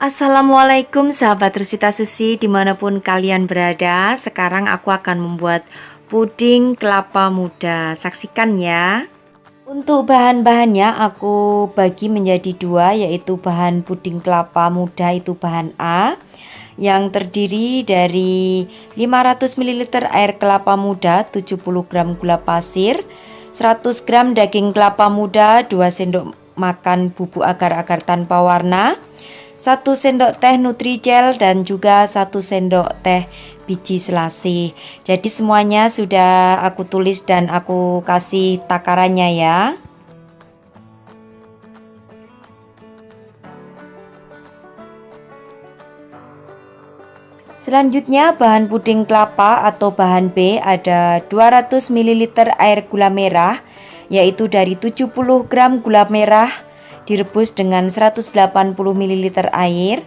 Assalamualaikum sahabat Rusita Susi dimanapun kalian berada. Sekarang aku akan membuat puding kelapa muda. Saksikan ya. Untuk bahan-bahannya aku bagi menjadi dua, yaitu bahan puding kelapa muda itu bahan A yang terdiri dari 500 ml air kelapa muda, 70 gram gula pasir, 100 gram daging kelapa muda, 2 sendok makan bubuk agar-agar tanpa warna, 1 sendok teh Nutrijel, dan juga 1 sendok teh biji selasih. Jadi semuanya sudah aku tulis dan aku kasih takarannya ya. Selanjutnya bahan puding kelapa atau bahan B ada 200 ml air gula merah, yaitu dari 70 gram gula merah direbus dengan 180 ml air,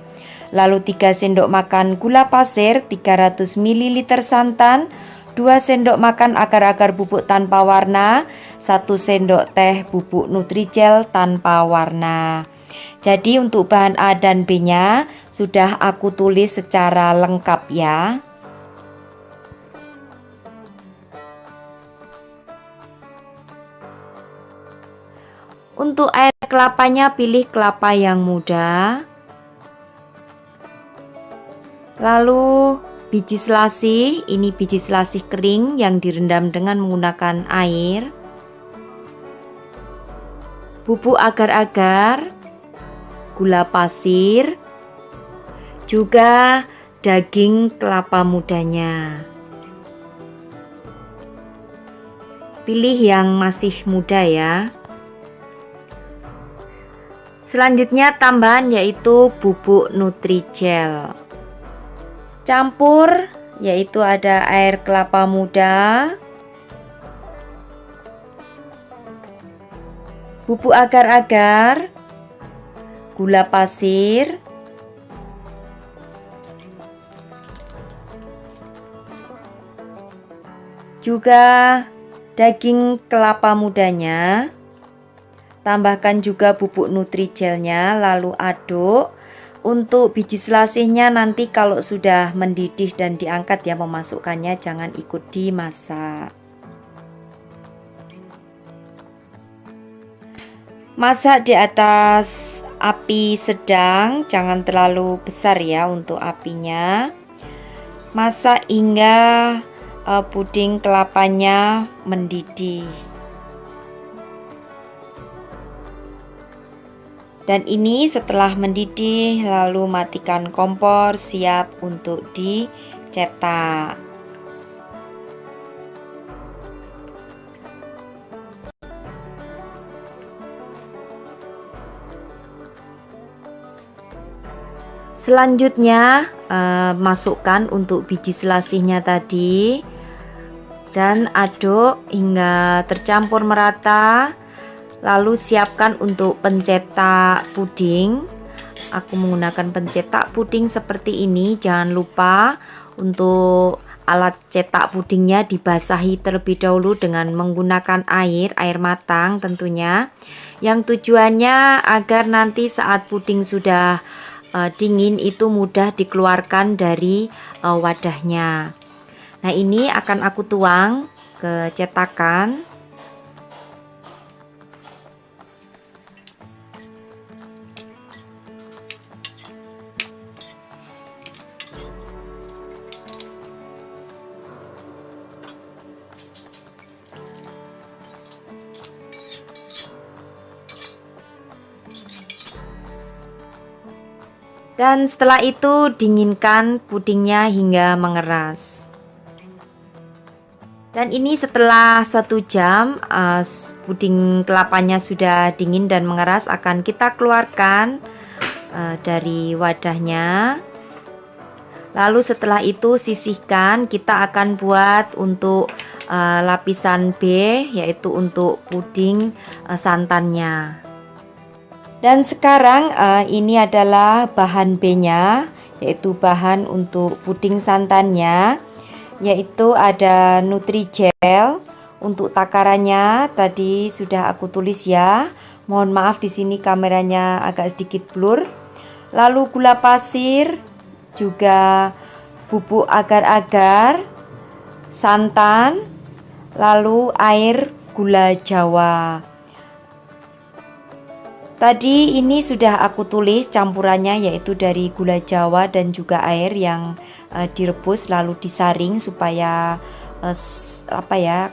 lalu 3 sendok makan gula pasir, 300 ml santan, 2 sendok makan agar-agar bubuk tanpa warna, 1 sendok teh bubuk Nutrijel tanpa warna. Jadi untuk bahan A dan B nya sudah aku tulis secara lengkap ya. Untuk air kelapanya pilih kelapa yang muda. Lalu biji selasih, ini biji selasih kering yang direndam dengan menggunakan air. Bubuk agar-agar, gula pasir, juga daging kelapa mudanya. Pilih yang masih muda ya. Selanjutnya tambahan yaitu bubuk Nutrijel. Campur yaitu ada air kelapa muda, bubuk agar-agar, gula pasir, juga daging kelapa mudanya. Tambahkan juga bubuk Nutrijelnya, lalu aduk. Untuk biji selasihnya nanti kalau sudah mendidih dan diangkat ya memasukkannya, jangan ikut dimasak. Masak di atas api sedang, jangan terlalu besar ya untuk apinya. Masak hingga puding kelapanya mendidih. Dan ini setelah mendidih lalu matikan kompor, siap untuk dicetak. Selanjutnya masukkan untuk biji selasihnya tadi dan aduk hingga tercampur merata. Lalu siapkan untuk pencetak puding. Aku menggunakan pencetak puding seperti ini. Jangan lupa untuk alat cetak pudingnya dibasahi terlebih dahulu dengan menggunakan air matang tentunya. Yang tujuannya agar nanti saat puding sudah dingin itu mudah dikeluarkan dari wadahnya. Nah, ini akan aku tuang ke cetakan. Dan setelah itu dinginkan pudingnya hingga mengeras. Dan ini setelah 1 jam puding kelapanya sudah dingin dan mengeras, akan kita keluarkan dari wadahnya. Lalu setelah itu sisihkan. Kita akan buat untuk lapisan B, yaitu untuk puding santannya. Dan sekarang ini adalah bahan B nya, yaitu bahan untuk puding santannya, yaitu ada Nutrijel. Untuk takarannya tadi sudah aku tulis ya. Mohon maaf di sini kameranya agak sedikit blur. lalu gula pasir, juga bubuk agar-agar, santan, lalu air gula Jawa. Tadi ini sudah aku tulis campurannya, yaitu dari gula Jawa dan juga air yang direbus lalu disaring supaya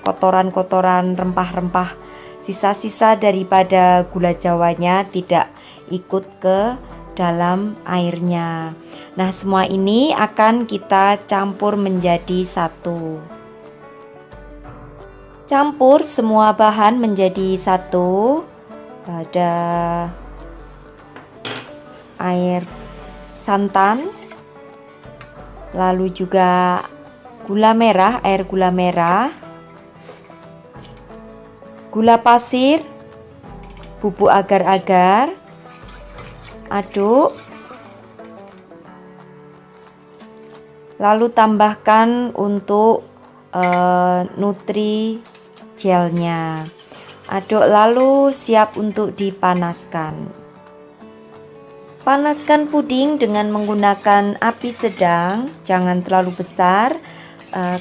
kotoran-kotoran rempah-rempah, sisa-sisa daripada gula Jawanya tidak ikut ke dalam airnya. Nah, semua ini akan kita campur menjadi satu. Campur semua bahan menjadi satu. Ada air santan, lalu juga gula merah, air gula merah, gula pasir, bubuk agar-agar, aduk, lalu tambahkan untuk nutri gelnya. Aduk lalu siap untuk dipanaskan. Panaskan puding dengan menggunakan api sedang, jangan terlalu besar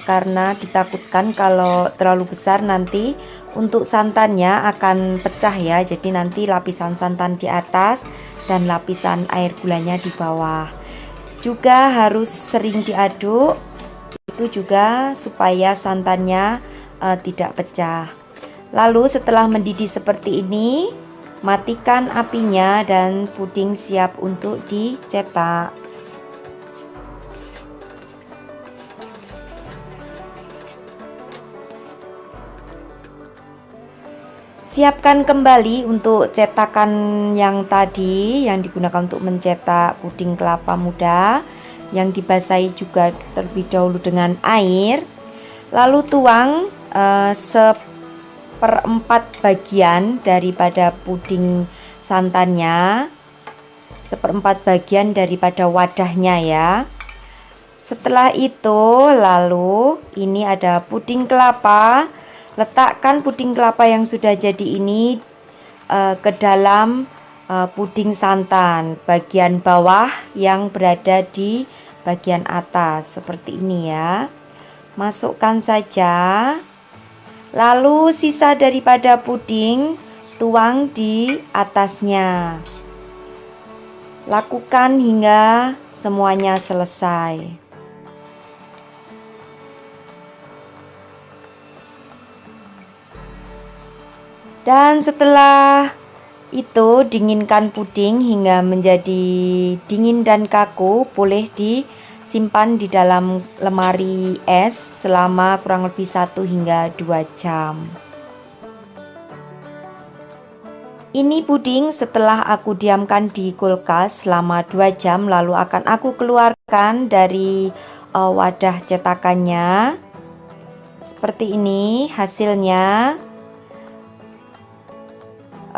karena ditakutkan kalau terlalu besar nanti untuk santannya akan pecah ya. Jadi nanti lapisan santan di atas dan lapisan air gulanya di bawah. Juga harus sering diaduk, itu juga supaya santannya tidak pecah. Lalu setelah mendidih seperti ini, matikan apinya dan puding siap untuk dicetak. Siapkan kembali untuk cetakan yang tadi yang digunakan untuk mencetak puding kelapa muda yang dibasahi juga terlebih dahulu dengan air. Lalu tuang seperempat bagian daripada puding santannya, seperempat bagian daripada wadahnya ya. Setelah itu lalu ini ada puding kelapa. Letakkan puding kelapa yang sudah jadi ini ke dalam puding santan bagian bawah yang berada di bagian atas seperti ini ya. Masukkan saja. Lalu sisa daripada puding tuang di atasnya. Lakukan hingga semuanya selesai. Dan setelah itu dinginkan puding hingga menjadi dingin dan kaku. Boleh disimpan di dalam lemari es selama kurang lebih 1 hingga 2 jam. Ini puding setelah aku diamkan di kulkas selama 2 jam, lalu akan aku keluarkan dari wadah cetakannya. Seperti ini hasilnya.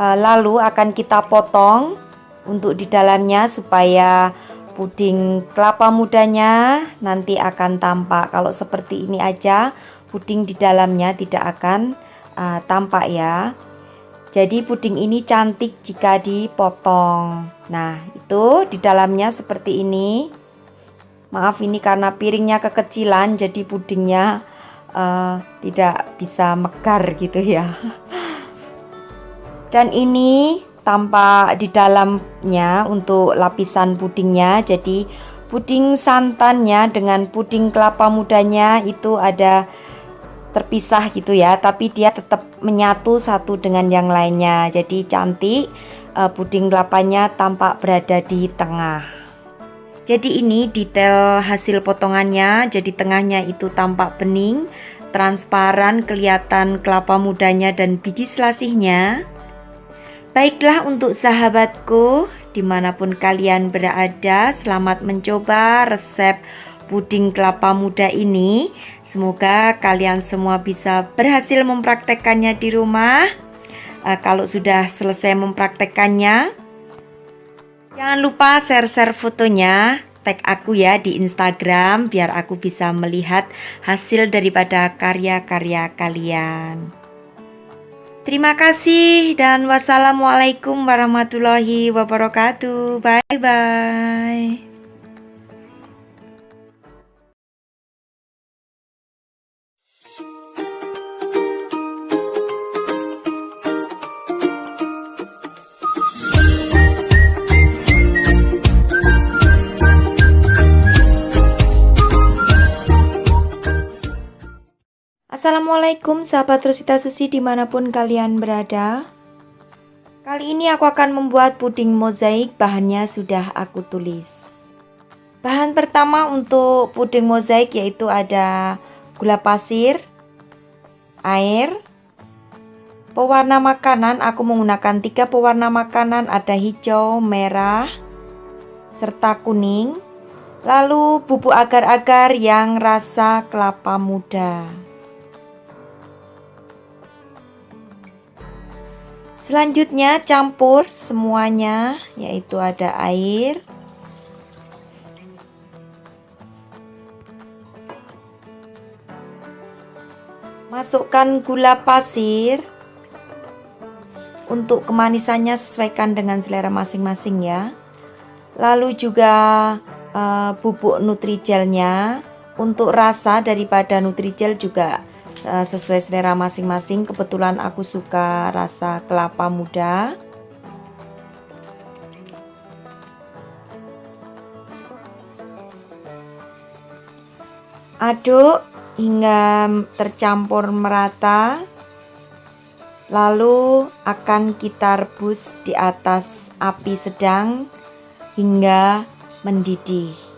Lalu akan kita potong untuk di dalamnya supaya puding kelapa mudanya nanti akan tampak. Kalau seperti ini aja puding di dalamnya tidak akan tampak ya. Jadi puding ini cantik jika dipotong. Nah, itu di dalamnya seperti ini. Maaf ini karena piringnya kekecilan jadi pudingnya tidak bisa mekar gitu ya. Dan ini tampak di dalamnya untuk lapisan pudingnya. Jadi puding santannya dengan puding kelapa mudanya itu ada terpisah gitu ya, tapi dia tetap menyatu satu dengan yang lainnya. Jadi cantik, puding kelapanya tampak berada di tengah. Jadi ini detail hasil potongannya. Jadi tengahnya itu tampak bening, transparan, kelihatan kelapa mudanya dan biji selasihnya. Baiklah untuk sahabatku, dimanapun kalian berada, selamat mencoba resep puding kelapa muda ini. Semoga kalian semua bisa berhasil mempraktekkannya di rumah. Kalau sudah selesai mempraktekkannya, jangan lupa share-share fotonya, tag aku ya di Instagram biar aku bisa melihat hasil daripada karya-karya kalian. Terima kasih dan wassalamualaikum warahmatullahi wabarakatuh. Bye bye. Assalamualaikum sahabat Rosita Susi dimanapun kalian berada. Kali ini aku akan membuat puding mozaik, bahannya sudah aku tulis. Bahan pertama untuk puding mozaik yaitu ada gula pasir, air, pewarna makanan. Aku menggunakan 3 pewarna makanan, ada hijau, merah, serta kuning. Lalu bubuk agar-agar yang rasa kelapa muda. Selanjutnya campur semuanya, yaitu ada air, masukkan gula pasir. Untuk kemanisannya sesuaikan dengan selera masing-masing ya. Lalu juga bubuk nutrigelnya. Untuk rasa daripada nutrijel juga sesuai selera masing-masing. Kebetulan aku suka rasa kelapa muda. Aduk hingga tercampur merata. Lalu akan kita rebus di atas api sedang hingga mendidih.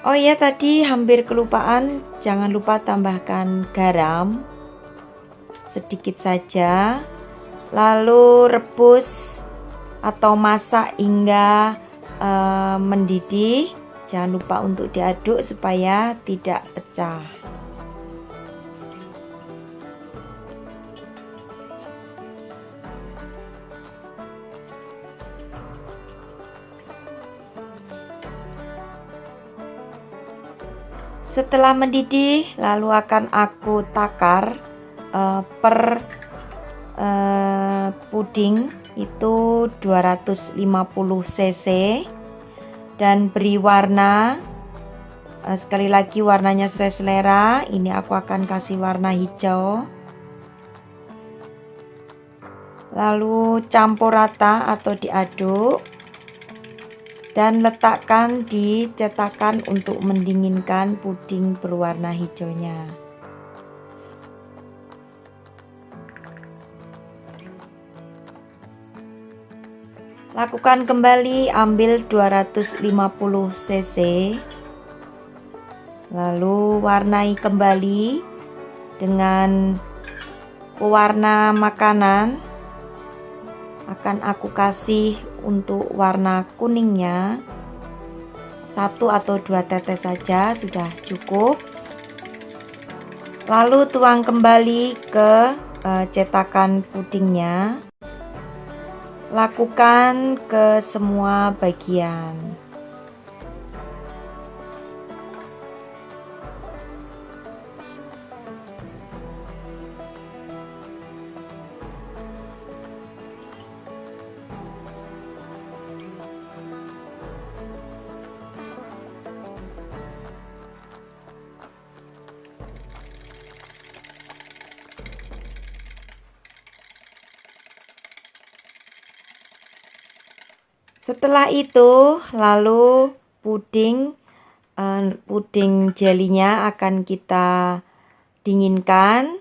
Oh ya, tadi hampir kelupaan, jangan lupa tambahkan garam sedikit saja. Lalu rebus atau masak hingga mendidih. Jangan lupa untuk diaduk supaya tidak pecah. Setelah mendidih, lalu akan aku takar per puding itu 250 cc dan beri warna. Sekali lagi warnanya sesuai selera. Ini aku akan kasih warna hijau. Lalu campur rata atau diaduk dan letakkan di cetakan untuk mendinginkan puding berwarna hijaunya. Lakukan kembali, ambil 250 cc. Lalu warnai kembali dengan pewarna makanan. Akan aku kasih untuk warna kuningnya 1 atau 2 tetes saja sudah cukup. Lalu tuang kembali ke cetakan pudingnya. Lakukan ke semua bagian. Setelah itu, lalu puding jelinya akan kita dinginkan.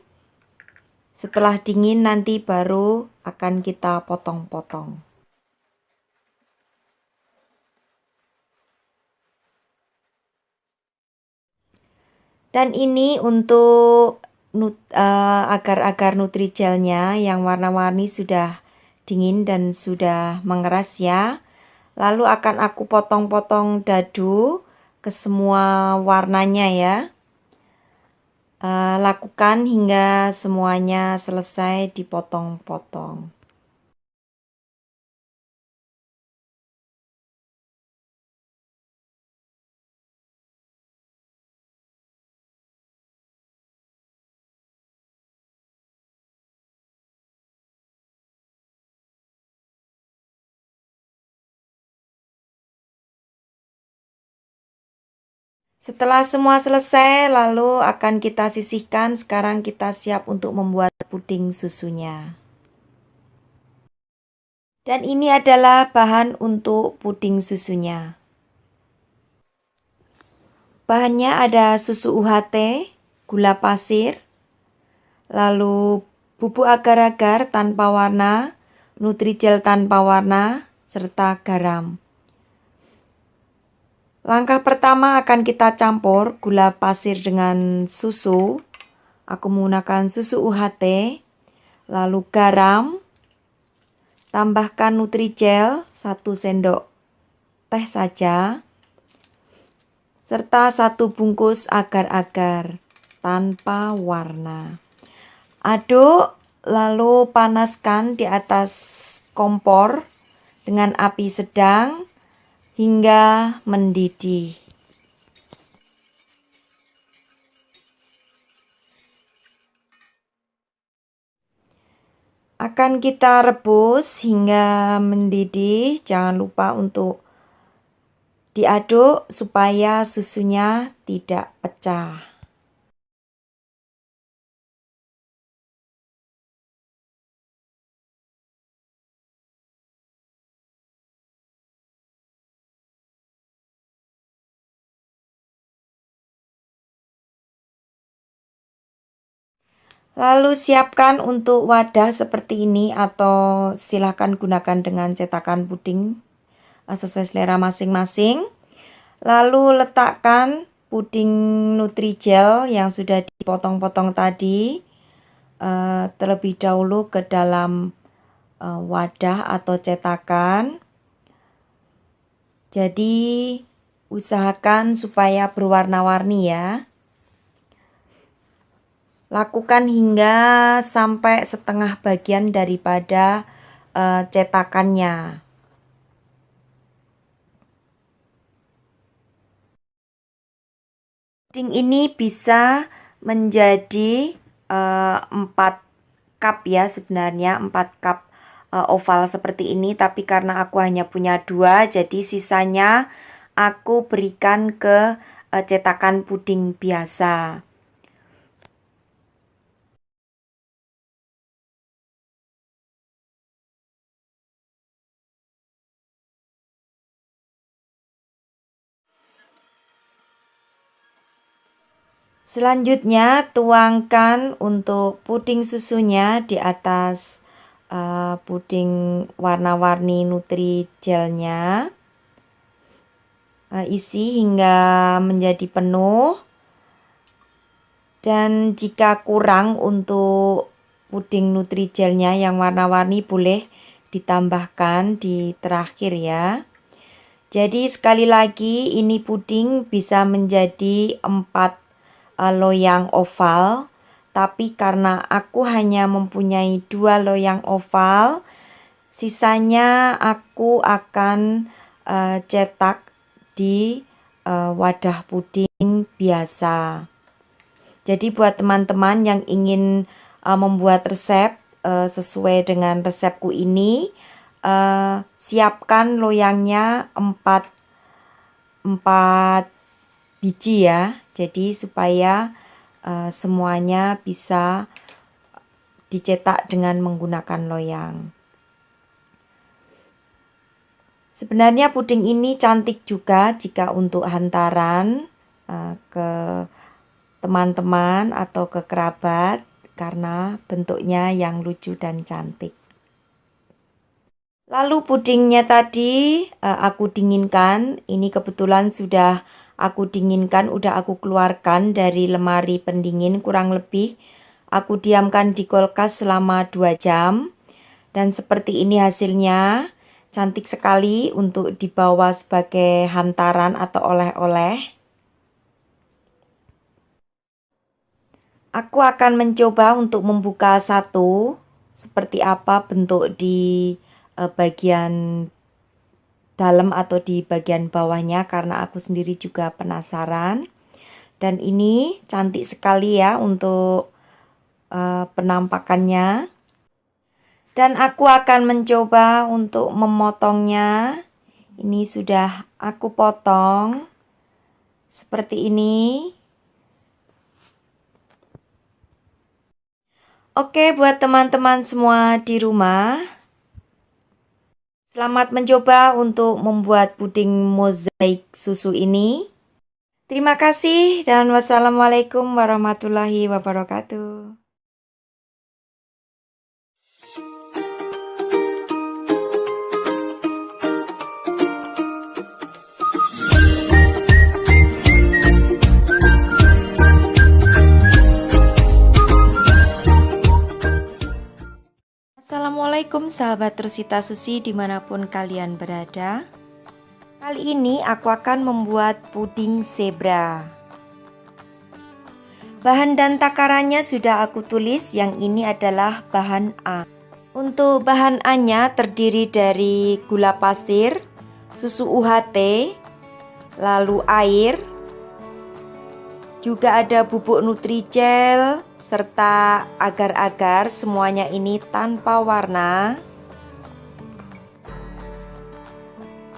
Setelah dingin nanti baru akan kita potong-potong. Dan ini untuk agar-agar nutrigelnya yang warna-warni sudah dingin dan sudah mengeras ya. Lalu akan aku potong-potong dadu ke semua warnanya ya. Lakukan hingga semuanya selesai dipotong-potong. Setelah semua selesai, lalu akan kita sisihkan. Sekarang kita siap untuk membuat puding susunya. Dan ini adalah bahan untuk puding susunya. Bahannya ada susu UHT, gula pasir, lalu bubuk agar-agar tanpa warna, Nutrijel tanpa warna, serta garam. Langkah pertama akan kita campur gula pasir dengan susu. Aku menggunakan susu UHT, lalu garam, tambahkan Nutrijel 1 sendok teh saja, serta 1 bungkus agar-agar tanpa warna. Aduk, lalu panaskan di atas kompor dengan api sedang hingga mendidih. Akan kita rebus hingga mendidih. Jangan lupa untuk diaduk supaya susunya tidak pecah. Lalu siapkan untuk wadah seperti ini atau silahkan gunakan dengan cetakan puding sesuai selera masing-masing. Lalu letakkan puding Nutrijel yang sudah dipotong-potong tadi terlebih dahulu ke dalam wadah atau cetakan. Jadi usahakan supaya berwarna-warni ya. Lakukan hingga sampai setengah bagian daripada cetakannya. Puding ini bisa menjadi 4 cup ya sebenarnya, 4 cup oval seperti ini. Tapi karena aku hanya punya 2, jadi sisanya aku berikan ke cetakan puding biasa. Selanjutnya tuangkan untuk puding susunya di atas puding warna-warni Nutrijelnya. Isi hingga menjadi penuh. Dan jika kurang untuk puding Nutrijelnya yang warna-warni boleh ditambahkan di terakhir ya. Jadi sekali lagi ini puding bisa menjadi 4 loyang oval, tapi karena aku hanya mempunyai 2 loyang oval, sisanya aku akan cetak di wadah puding biasa. Jadi buat teman-teman yang ingin membuat resep sesuai dengan resepku ini, siapkan loyangnya 4 biji ya. Jadi supaya semuanya bisa dicetak dengan menggunakan loyang. Sebenarnya puding ini cantik juga jika untuk hantaran ke teman-teman atau ke kerabat karena bentuknya yang lucu dan cantik. Lalu pudingnya tadi aku dinginkan. Ini kebetulan sudah aku dinginkan, udah aku keluarkan dari lemari pendingin kurang lebih. Aku diamkan di kulkas selama 2 jam. Dan seperti ini hasilnya. Cantik sekali untuk dibawa sebagai hantaran atau oleh-oleh. Aku akan mencoba untuk membuka satu. Seperti apa bentuk di bagian dalam atau di bagian bawahnya karena aku sendiri juga penasaran. Dan ini cantik sekali ya untuk penampakannya. Dan aku akan mencoba untuk memotongnya. Ini sudah aku potong. seperti ini. Oke, buat teman-teman semua di rumah, selamat mencoba untuk membuat puding mozaik susu ini. Terima kasih dan wassalamualaikum warahmatullahi wabarakatuh. Assalamualaikum sahabat Rusita Susi dimanapun kalian berada. Kali ini aku akan membuat puding zebra. Bahan dan takarannya sudah aku tulis, yang ini adalah bahan A. Untuk bahan A-nya terdiri dari gula pasir, susu UHT, lalu air, juga ada bubuk Nutrijel, serta agar-agar, semuanya ini tanpa warna.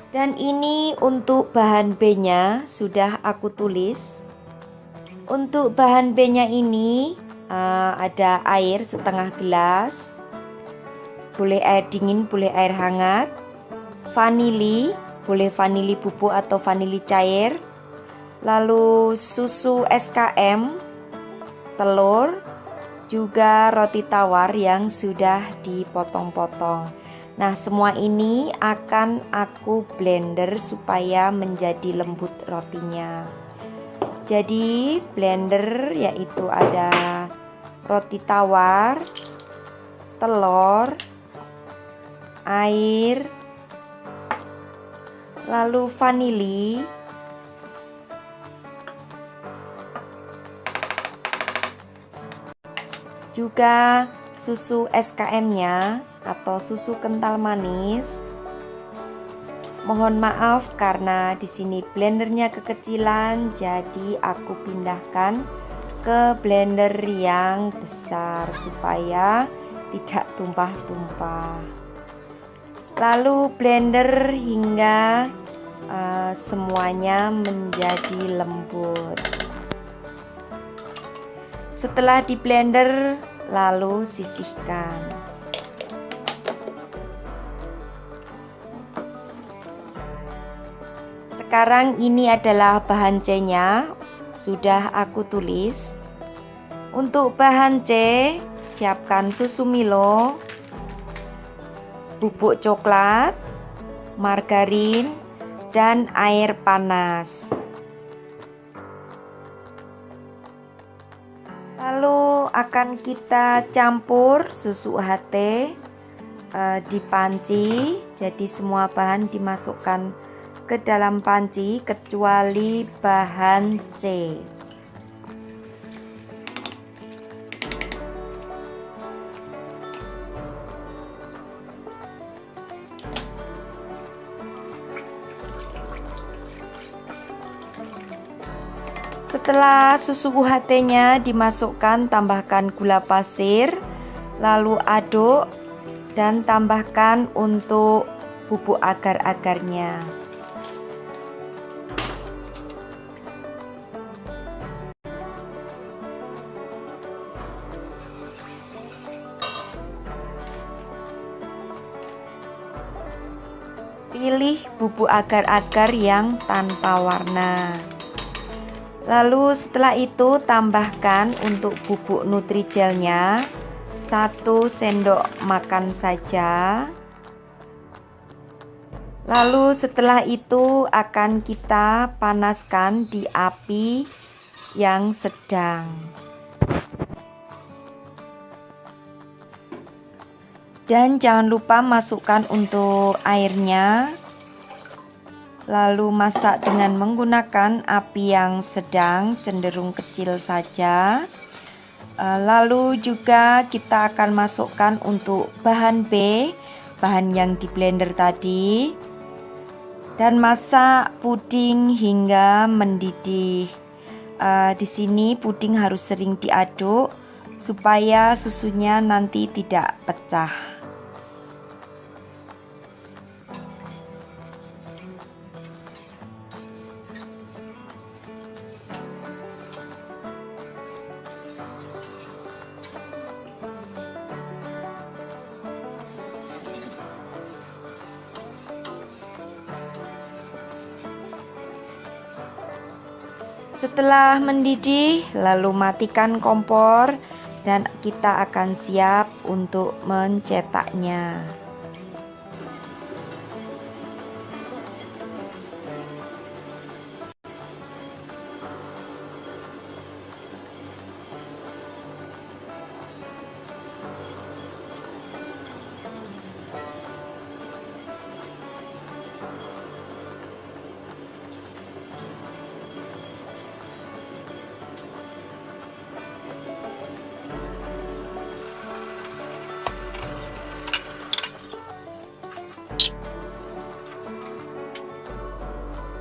Dan ini untuk bahan B-nya sudah aku tulis. Untuk bahan B-nya ini ada air setengah gelas, boleh air dingin, boleh air hangat, vanili, boleh vanili bubuk atau vanili cair, lalu susu SKM, telur, juga roti tawar yang sudah dipotong-potong. Nah, semua ini akan aku blender supaya menjadi lembut rotinya. Jadi blender yaitu ada roti tawar, telur, air, lalu vanili, juga susu SKM-nya atau susu kental manis. Mohon maaf karena di sini blendernya kekecilan, jadi aku pindahkan ke blender yang besar supaya tidak tumpah-tumpah. Lalu blender hingga semuanya menjadi lembut. Setelah di blender, lalu sisihkan. Sekarang ini adalah bahan C-nya, sudah aku tulis. Untuk bahan C, siapkan susu Milo, bubuk coklat, margarin, dan air panas. Lalu akan kita campur susu UHT di panci. Jadi semua bahan dimasukkan ke dalam panci kecuali bahan C. Setelah susu UHT-nya dimasukkan, tambahkan gula pasir, lalu aduk dan tambahkan untuk bubuk agar-agarnya. Pilih bubuk agar-agar yang tanpa warna. Lalu setelah itu tambahkan untuk bubuk Nutrijelnya 1 sendok makan saja. Lalu setelah itu akan kita panaskan di api yang sedang. Dan jangan lupa masukkan untuk airnya. Lalu masak dengan menggunakan api yang sedang, cenderung kecil saja. Lalu juga kita akan masukkan untuk bahan B, bahan yang di blender tadi. Dan masak puding hingga mendidih. Di sini puding harus sering diaduk supaya susunya nanti tidak pecah. Setelah mendidih, lalu matikan kompor dan kita akan siap untuk mencetaknya.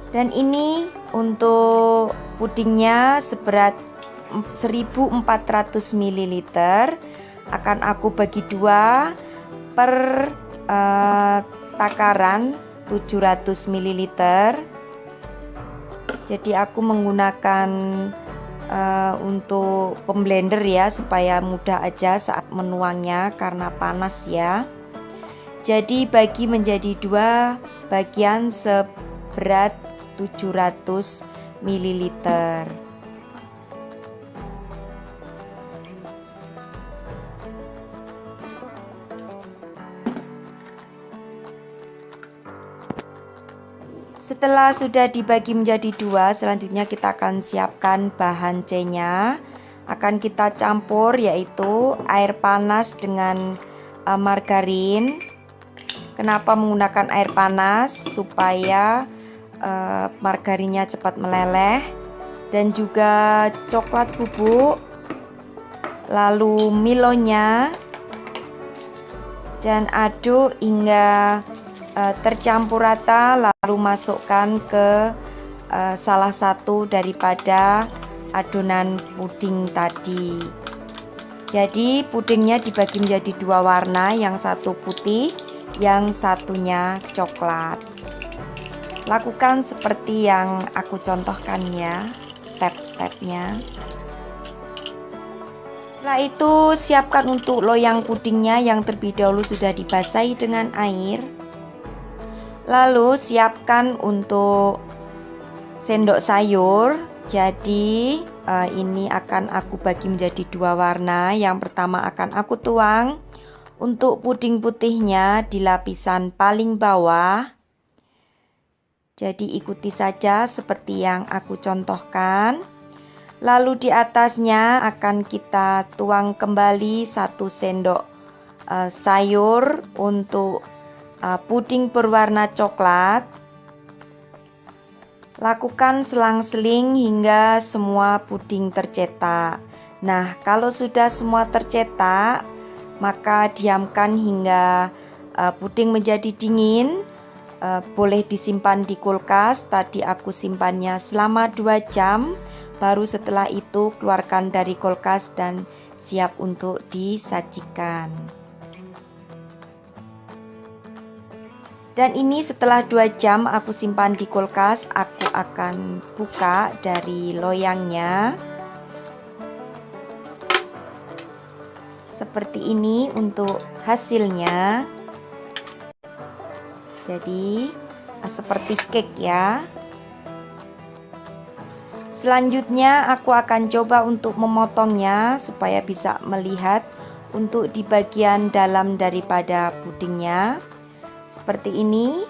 Dan ini untuk pudingnya seberat 1400 ml akan aku bagi dua per takaran 700 ml. Jadi aku menggunakan untuk pemblender ya, supaya mudah aja saat menuangnya karena panas ya. Jadi bagi menjadi dua bagian seberat 700 ml. Setelah sudah dibagi menjadi dua, selanjutnya kita akan siapkan bahan C-nya. Akan kita campur, yaitu air panas dengan margarin. Kenapa menggunakan air panas? Supaya margarinnya cepat meleleh, dan juga coklat bubuk, lalu milonya, dan aduk hingga tercampur rata, lalu masukkan ke salah satu daripada adonan puding tadi. Jadi pudingnya dibagi menjadi dua warna, yang satu putih, yang satunya coklat. Lakukan seperti yang aku contohkan ya, step-stepnya. Setelah itu siapkan untuk loyang pudingnya yang terlebih dahulu sudah dibasahi dengan air. Lalu siapkan untuk sendok sayur. Jadi ini akan aku bagi menjadi dua warna. Yang pertama akan aku tuang untuk puding putihnya di lapisan paling bawah. Jadi ikuti saja seperti yang aku contohkan. Lalu di atasnya akan kita tuang kembali 1 sendok sayur untuk puding berwarna coklat. Lakukan selang-seling hingga semua puding tercetak. Nah, kalau sudah semua tercetak, maka diamkan hingga puding menjadi dingin. Boleh disimpan di kulkas. Tadi aku simpannya selama 2 jam. Baru setelah itu keluarkan dari kulkas dan siap untuk disajikan. Dan ini setelah 2 jam aku simpan di kulkas, aku akan buka dari loyangnya. Seperti ini untuk hasilnya. Jadi seperti cake ya. Selanjutnya aku akan coba untuk memotongnya supaya bisa melihat untuk di bagian dalam daripada pudingnya. Seperti ini.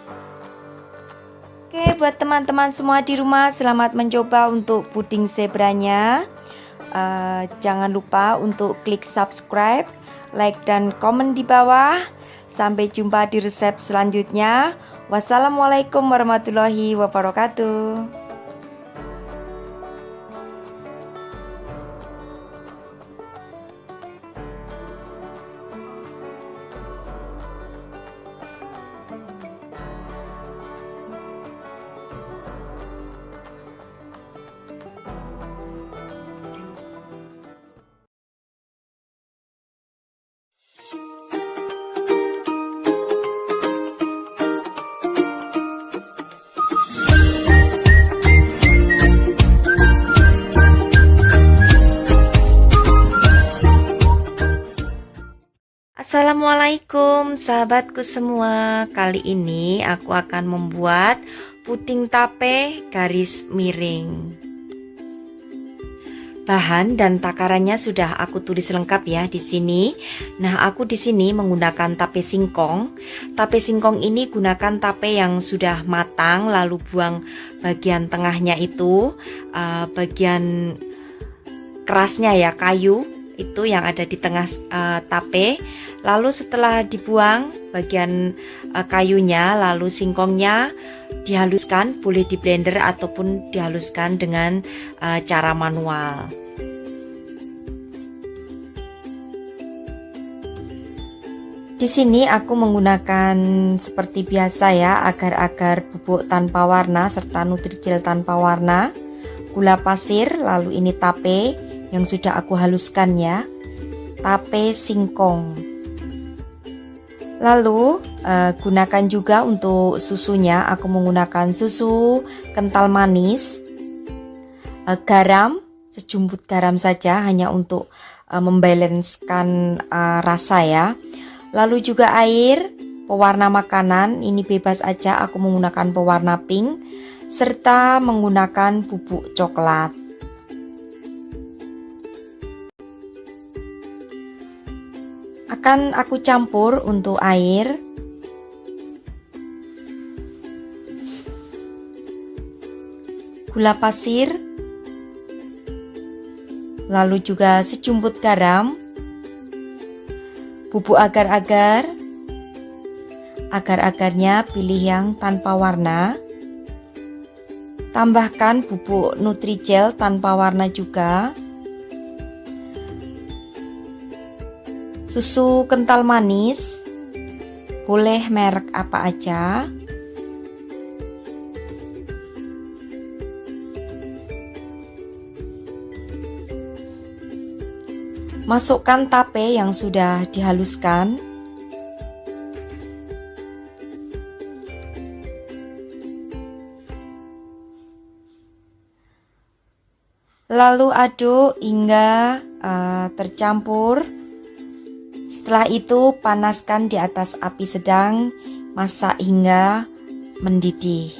Oke, buat teman-teman semua di rumah, selamat mencoba untuk puding zebranya. Jangan lupa untuk klik subscribe, like dan komen di bawah. Sampai jumpa di resep selanjutnya. Wassalamualaikum warahmatullahi wabarakatuh. Assalamualaikum sahabatku semua. Kali ini aku akan membuat puding tape garis miring. Bahan dan takarannya sudah aku tulis lengkap ya di sini. Nah, aku di sini menggunakan tape singkong. Tape singkong ini gunakan tape yang sudah matang, lalu buang bagian tengahnya itu, bagian kerasnya ya, kayu itu yang ada di tengah tape. Lalu setelah dibuang bagian kayunya, lalu singkongnya dihaluskan, boleh di blender ataupun dihaluskan dengan cara manual. Di sini aku menggunakan seperti biasa ya, agar-agar bubuk tanpa warna serta nutrijel tanpa warna, gula pasir, lalu ini tape yang sudah aku haluskan ya, tape singkong. Lalu gunakan juga untuk susunya, aku menggunakan susu kental manis, garam, sejumput garam saja hanya untuk membalanskan rasa ya. Lalu juga air, pewarna makanan, ini bebas aja, aku menggunakan pewarna pink, serta menggunakan bubuk coklat. Akan aku campur untuk air, gula pasir, lalu juga sejumput garam, bubuk agar-agar, agar-agarnya pilih yang tanpa warna, tambahkan bubuk nutrijel tanpa warna juga, susu kental manis, boleh merek apa aja. Masukkan tape yang sudah dihaluskan. Lalu aduk hingga tercampur. Setelah itu panaskan di atas api sedang, masak hingga mendidih.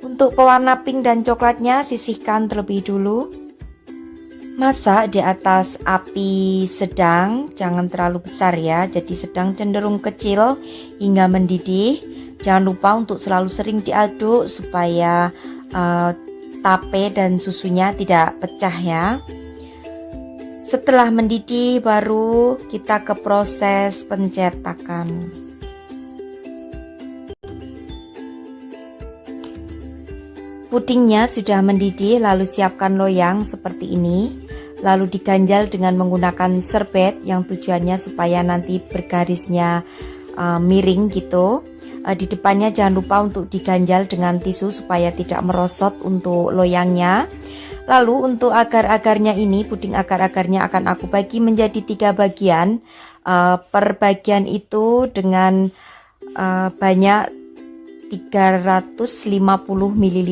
Untuk pewarna pink dan coklatnya sisihkan terlebih dulu. Masak di atas api sedang, jangan terlalu besar ya, jadi sedang cenderung kecil hingga mendidih. Jangan lupa untuk selalu sering diaduk supaya tape dan susunya tidak pecah ya. Setelah mendidih baru kita ke proses pencetakan. Pudingnya sudah mendidih, lalu siapkan loyang seperti ini. Lalu diganjal dengan menggunakan serbet yang tujuannya supaya nanti bergarisnya miring gitu. Di depannya jangan lupa untuk diganjal dengan tisu supaya tidak merosot untuk loyangnya. Lalu untuk agar-agarnya ini, puding agar-agarnya akan aku bagi menjadi 3 bagian. Per bagian itu dengan banyak 350 ml.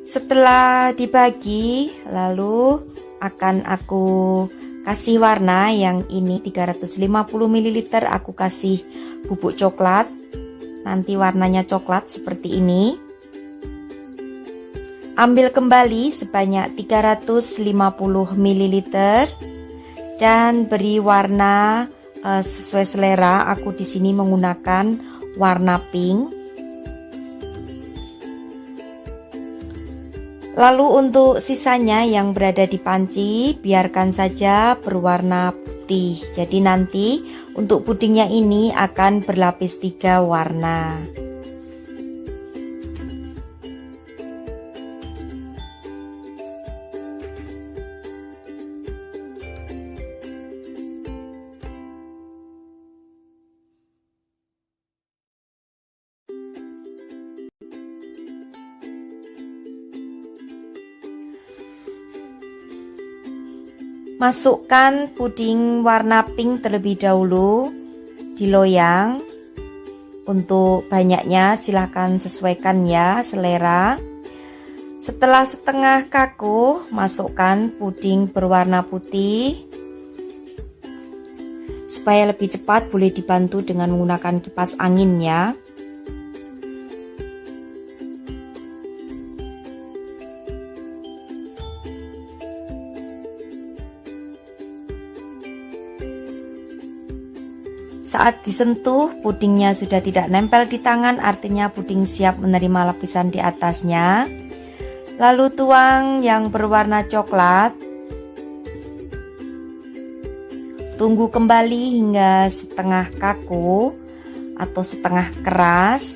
Setelah dibagi, lalu akan aku kasih warna. Yang ini 350 ml aku kasih bubuk coklat. Nanti warnanya coklat seperti ini. Ambil kembali sebanyak 350 ml dan beri warna sesuai selera. Aku di sini menggunakan warna pink. Lalu untuk sisanya yang berada di panci, biarkan saja berwarna putih. Jadi nanti untuk pudingnya ini akan berlapis 3 warna. Masukkan puding warna pink terlebih dahulu di loyang. Untuk banyaknya silahkan sesuaikan ya selera. Setelah setengah kaku, masukkan puding berwarna putih. Supaya lebih cepat, boleh dibantu dengan menggunakan kipas angin ya. Saat disentuh, pudingnya sudah tidak nempel di tangan, artinya puding siap menerima lapisan di atasnya. Lalu tuang yang berwarna coklat. Tunggu kembali hingga setengah kaku atau setengah keras.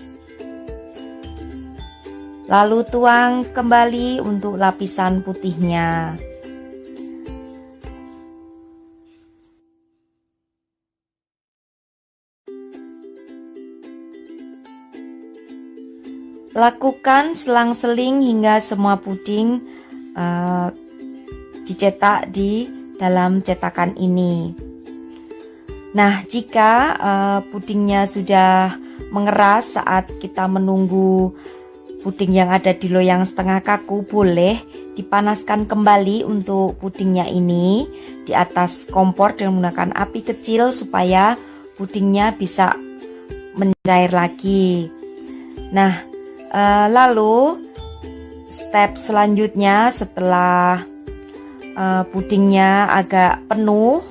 Lalu tuang kembali untuk lapisan putihnya. Lakukan selang-seling hingga semua puding dicetak di dalam cetakan ini. Nah, jika pudingnya sudah mengeras saat kita menunggu puding yang ada di loyang setengah kaku, boleh dipanaskan kembali untuk pudingnya ini di atas kompor dengan menggunakan api kecil supaya pudingnya bisa mencair lagi. Nah, lalu step selanjutnya setelah pudingnya agak penuh,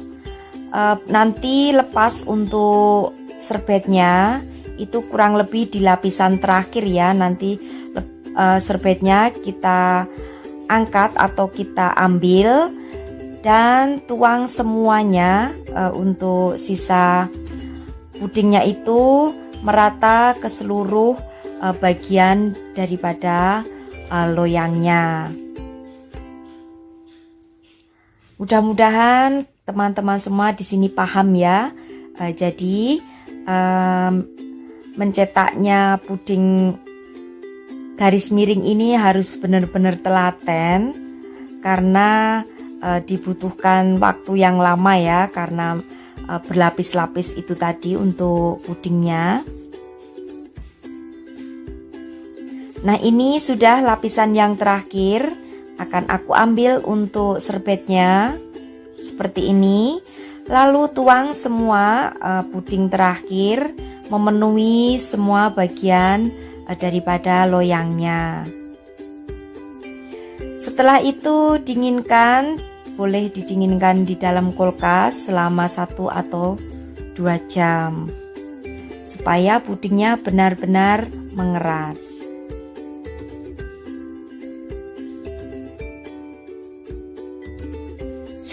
nanti lepas untuk serbetnya itu kurang lebih di lapisan terakhir ya. Nanti serbetnya kita angkat atau kita ambil dan tuang semuanya untuk sisa pudingnya itu merata ke seluruh bagian daripada loyangnya. Mudah-mudahan teman-teman semua di sini paham ya. Jadi mencetaknya puding garis miring ini harus benar-benar telaten karena dibutuhkan waktu yang lama ya, karena berlapis-lapis itu tadi untuk pudingnya. Nah, ini sudah lapisan yang terakhir, akan aku ambil untuk serbetnya seperti ini. Lalu tuang semua puding terakhir memenuhi semua bagian daripada loyangnya. Setelah itu dinginkan, boleh didinginkan di dalam kulkas selama 1 atau 2 jam supaya pudingnya benar-benar mengeras.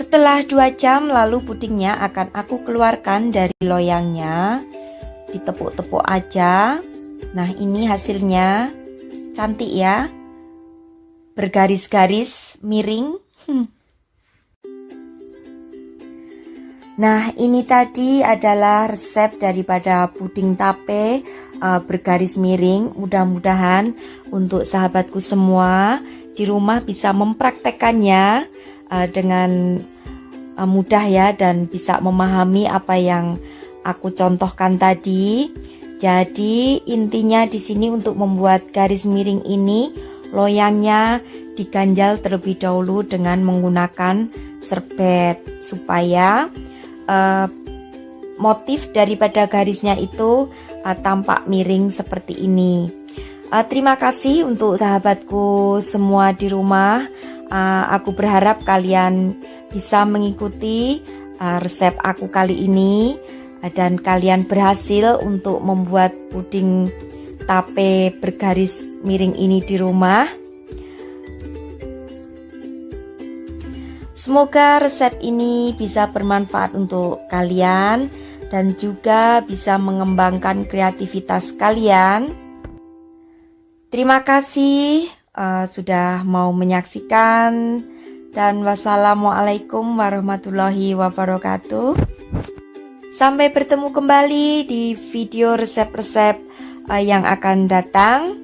Setelah 2 jam lalu pudingnya akan aku keluarkan dari loyangnya, ditepuk-tepuk aja. Nah, ini hasilnya cantik ya, bergaris-garis miring. Nah, ini tadi adalah resep daripada puding tape bergaris miring. Mudah-mudahan untuk sahabatku semua di rumah bisa mempraktekannya dengan mudah ya, dan bisa memahami apa yang aku contohkan tadi. Jadi intinya di sini untuk membuat garis miring ini, loyangnya diganjal terlebih dahulu dengan menggunakan serbet supaya motif daripada garisnya itu tampak miring seperti ini. Terima kasih untuk sahabatku semua di rumah. Aku berharap kalian bisa mengikuti resep aku kali ini dan kalian berhasil untuk membuat puding tape bergaris miring ini di rumah. Semoga resep ini bisa bermanfaat untuk kalian dan juga bisa mengembangkan kreativitas kalian. Terima kasih sudah mau menyaksikan, dan wassalamualaikum warahmatullahi wabarakatuh. Sampai bertemu kembali di video resep-resep yang akan datang.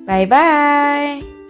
Bye bye.